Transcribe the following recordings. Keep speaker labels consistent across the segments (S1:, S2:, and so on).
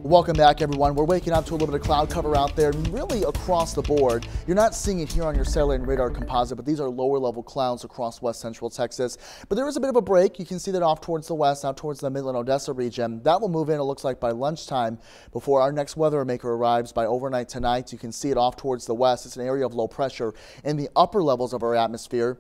S1: Welcome back, everyone. We're waking up to a little bit of cloud cover out there, really across the board. You're not seeing it here on your satellite and radar composite, but these are lower level clouds across west central Texas. But there is a bit of a break. You can see that off towards the west, out towards the Midland Odessa region. That will move in, it looks like, by lunchtime before our next weather maker arrives by overnight tonight. You can see it off towards the west. It's an area of low pressure in the upper levels of our atmosphere,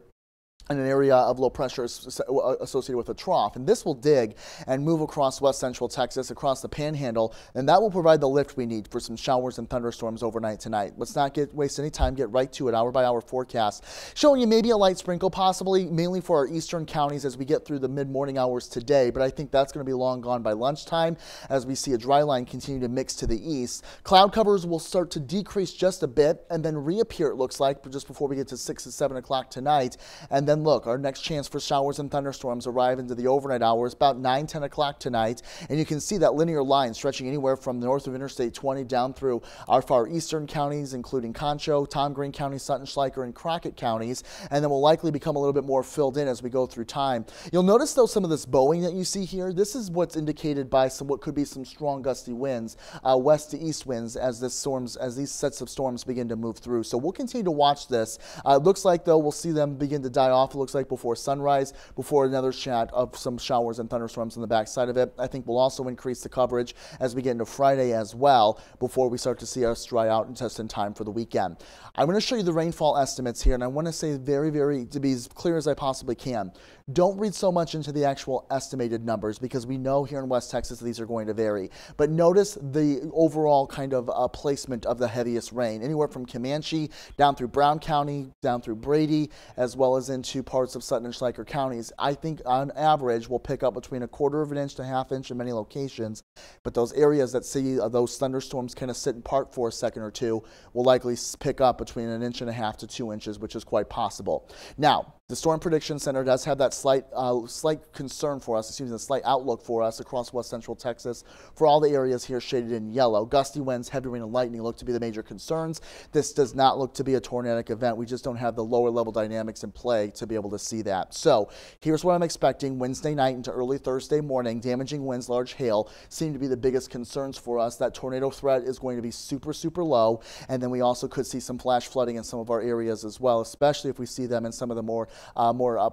S1: and an area of low pressure associated with a trough. And this will dig and move across west central Texas, across the panhandle, and that will provide the lift we need for some showers and thunderstorms overnight tonight. Let's not waste any time, get right to it. Hour by hour forecast showing you maybe a light sprinkle, possibly mainly for our eastern counties as we get through the mid-morning hours today, but I think that's going to be long gone by lunchtime as we see a dry line continue to mix to the east. Cloud covers will start to decrease just a bit and then reappear, it looks like, just before we get to 6 and 7 o'clock tonight. And then look, our next chance for showers and thunderstorms arrive into the overnight hours about 9, 10 o'clock tonight. And you can see that linear line stretching anywhere from north of Interstate 20 down through our far eastern counties, including Concho, Tom Green County, Sutton, Schleicher, and Crockett counties. And then will likely become a little bit more filled in as we go through time. You'll notice, though, some of this bowing that you see here. This is what's indicated by what could be some strong gusty winds, west to east winds, as these sets of storms begin to move through. So we'll continue to watch this. It looks like, though, we'll see them begin to die off. It looks like before sunrise, before another shot of some showers and thunderstorms on the backside of it. I think we'll also increase the coverage as we get into Friday as well, before we start to see us dry out and just in time for the weekend. I'm going to show you the rainfall estimates here, and I want to say to be as clear as I possibly can. Don't read so much into the actual estimated numbers, because we know here in West Texas these are going to vary. But notice the overall kind of placement of the heaviest rain, anywhere from Comanche down through Brown County, down through Brady, as well as into parts of Sutton and Schleicher counties. I think on average we'll pick up between 1/4 of an inch to 1/2 inch in many locations. But those areas that see those thunderstorms kind of sit in part for a second or two will likely pick up between 1.5 inches to 2 inches, which is quite possible. Now, the Storm Prediction Center does have that slight concern for us, a slight outlook for us across west central Texas for all the areas here shaded in yellow. Gusty winds, heavy rain, and lightning look to be the major concerns. This does not look to be a tornadic event. We just don't have the lower level dynamics in play to be able to see that. So here's what I'm expecting. Wednesday night into early Thursday morning, damaging winds, large hail seem to be the biggest concerns for us. That tornado threat is going to be super, super low. And then we also could see some flash flooding in some of our areas as well, especially if we see them in some of the more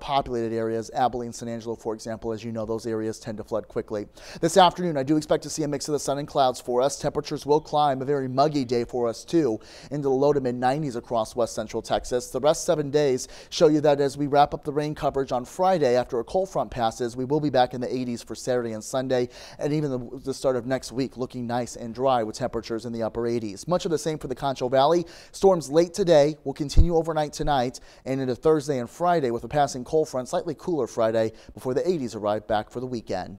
S1: populated areas, Abilene, San Angelo, for example. As you know, those areas tend to flood quickly. This afternoon, I do expect to see a mix of the sun and clouds for us. Temperatures will climb, a very muggy day for us too, into the low to mid 90s across west central Texas. The rest 7 days show you that as we wrap up the rain coverage on Friday after a cold front passes, we will be back in the 80s for Saturday and Sunday, and even the start of next week looking nice and dry with temperatures in the upper 80s. Much of the same for the Concho Valley. Storms late today will continue overnight tonight and into Thursday and Friday with a passing cold front, slightly cooler Friday before the 80s arrive back for the weekend.